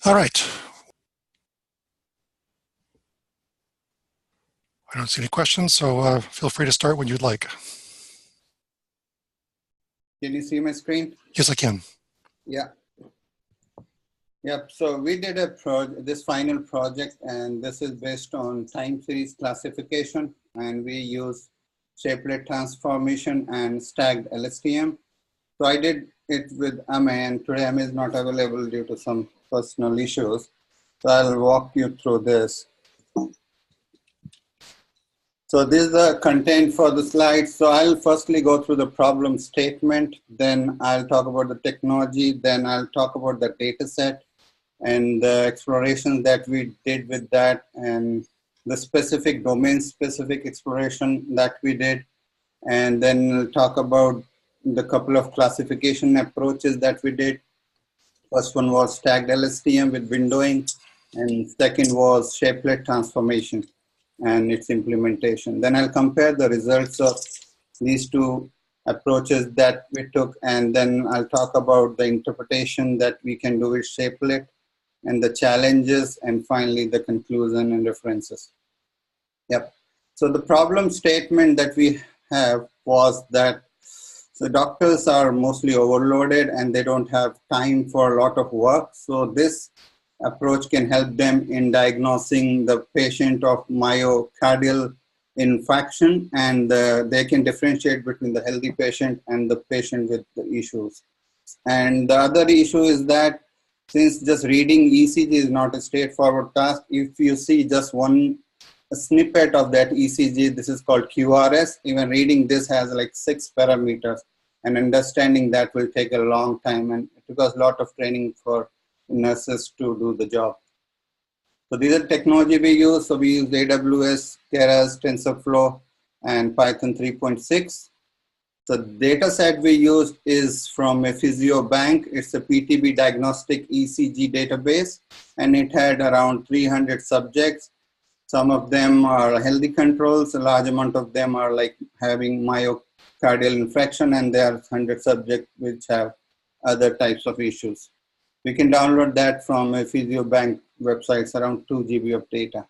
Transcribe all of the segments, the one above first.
All right. I don't see any questions, so feel free to start when you'd like. Can you see my screen? Yes, I can. Yeah. Yep. So we did this final project, and this is based on time series classification, and we use shapelet transformation and stacked LSTM. So I did it with Ame, and today Ame is not available due to some personal issues. So I'll walk you through this. So this is the content for the slides. So I'll firstly go through the problem statement, then I'll talk about the technology, then I'll talk about the data set and the exploration that we did with that, and the specific domain-specific exploration that we did. And then we'll talk about the couple of classification approaches that we did. First one was stacked LSTM with windowing, and second was shapelet transformation and its implementation. Then I'll compare the results of these two approaches that we took, and then I'll talk about the interpretation that we can do with shapelet and the challenges, and finally the conclusion and references. Yep. So the problem statement that we have was that the doctors are mostly overloaded and they don't have time for a lot of work. So this approach can help them in diagnosing the patient of myocardial infarction, and they can differentiate between the healthy patient and the patient with the issues. And the other issue is that since just reading ECG is not a straightforward task, if you see just one snippet of that ECG, this is called QRS. Even reading this has like 6 parameters, and understanding that will take a long time, and it took us a lot of training for nurses to do the job. So these are technology we use. So we use AWS, Keras, TensorFlow, and Python 3.6. The data set we used is from a PhysioBank. It's a PTB diagnostic ECG database, and it had around 300 subjects. Some of them are healthy controls. A large amount of them are like having myocardial infarction, and there are 100 subjects which have other types of issues. We can download that from a PhysioBank website. It's around 2 GB of data.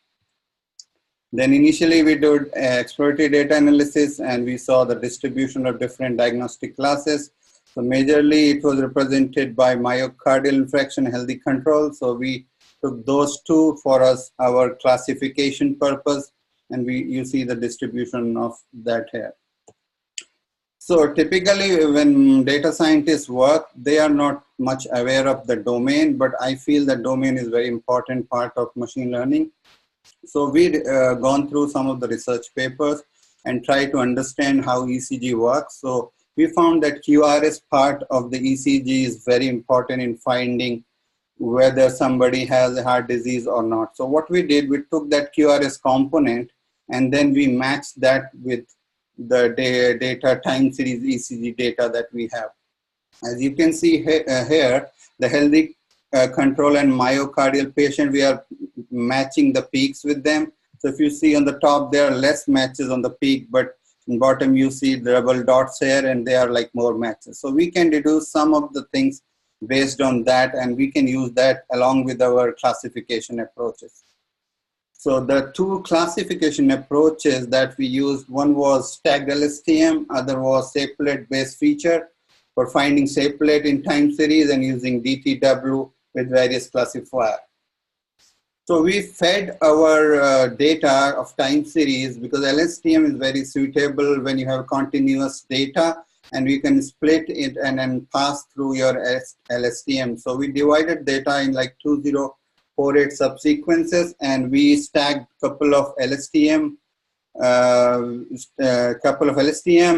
Then initially we did exploratory data analysis, and we saw the distribution of different diagnostic classes. So majorly it was represented by myocardial infarction, healthy control. So we took those two for our classification purpose, and you see the distribution of that here. So typically when data scientists work, they are not much aware of the domain, but I feel the domain is very important part of machine learning. So we'd gone through some of the research papers and tried to understand how ECG works. So we found that QRS part of the ECG is very important in finding whether somebody has a heart disease or not. So what we did, we took that QRS component and then we matched that with the data time series ECG data that we have. As you can see here, the healthy control and myocardial patient, we are matching the peaks with them. So if you see on the top, there are less matches on the peak, but in bottom you see the double dots here, and they are like more matches. So we can deduce some of the things based on that, and we can use that along with our classification approaches. So the two classification approaches that we used, one was stacked LSTM, other was shapelet based feature for finding shapelet in time series and using DTW with various classifiers. So we fed our data of time series because LSTM is very suitable when you have continuous data, and we can split it and then pass through your LSTM. So we divided data in like 2048 subsequences, and we stacked couple of LSTM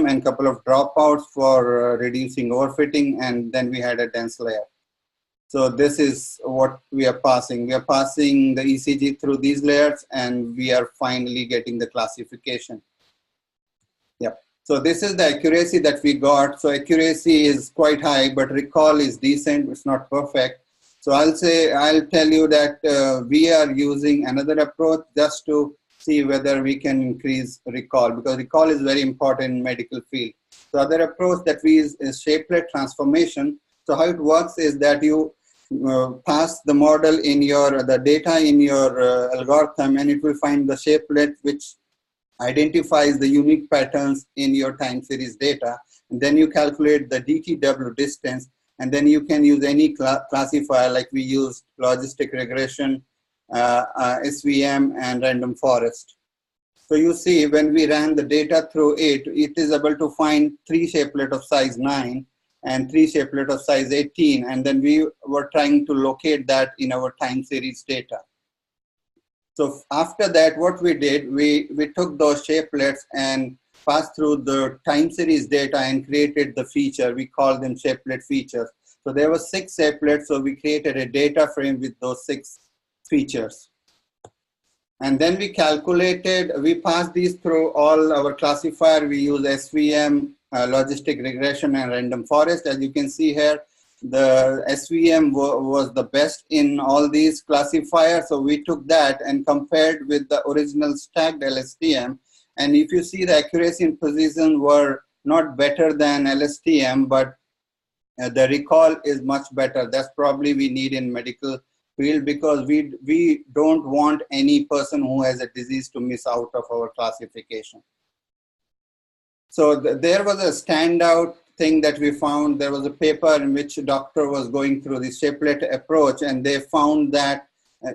and couple of dropouts for reducing overfitting, and then we had a dense layer. So this is what we are passing. We are passing the ECG through these layers, and we are finally getting the classification. Yep. So this is the accuracy that we got. So accuracy is quite high, but recall is decent. It's not perfect. So I'll tell you that we are using another approach just to see whether we can increase recall, because recall is very important in medical field. The other approach that we use is shapelet transformation. So how it works is that you pass the model in the data in your algorithm, and it will find the shapelet which identifies the unique patterns in your time series data. And then you calculate the DTW distance, and then you can use any classifier, like we used logistic regression, SVM, and random forest. So you see, when we ran the data through it, it is able to find 3 shapelet of size 9 and 3 shapelet of size 18. And then we were trying to locate that in our time series data. So after that, what we did, we took those shapelets and passed through the time series data and created the feature. We call them shapelet features. So there were 6 shapelets, so we created a data frame with those 6 features. And then we passed these through all our classifier. We use SVM, logistic regression, and random forest. As you can see here, the SVM was the best in all these classifiers. So we took that and compared with the original stacked LSTM. And if you see, the accuracy and precision were not better than LSTM, but the recall is much better. That's probably we need in medical field, because we don't want any person who has a disease to miss out of our classification. So there was a standout thing that we found. There was a paper in which a doctor was going through the shapelet approach, and they found that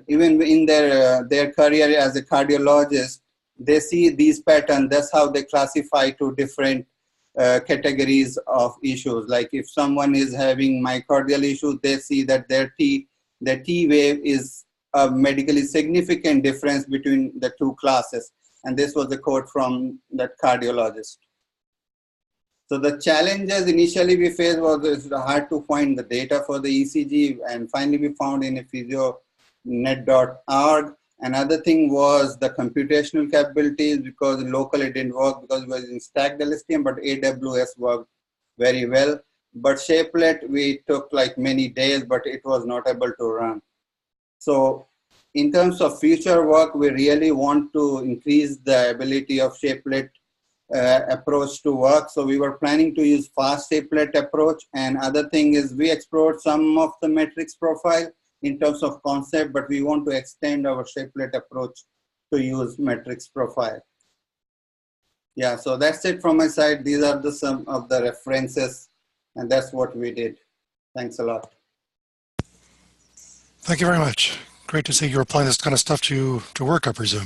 even in their career as a cardiologist, they see these patterns. That's how they classify 2 different categories of issues. Like if someone is having myocardial issues, they see that their T wave is a medically significant difference between the 2 classes. And this was a quote from that cardiologist. So the challenges initially we faced was it's hard to find the data for the ECG, and finally we found in a physionet.org. Another thing was the computational capabilities, because locally it didn't work because it was in stacked LSTM, but AWS worked very well. But shapelet, we took like many days, but it was not able to run. So in terms of future work, we really want to increase the ability of shapelet approach to work. So we were planning to use fast shapelet approach. And other thing is we explored some of the matrix profile in terms of concept, but we want to extend our shapelet approach to use matrix profile. Yeah, so that's it from my side. These are some of the references, and that's what we did. Thanks a lot. Thank you very much. Great to see you're applying this kind of stuff to work, I presume.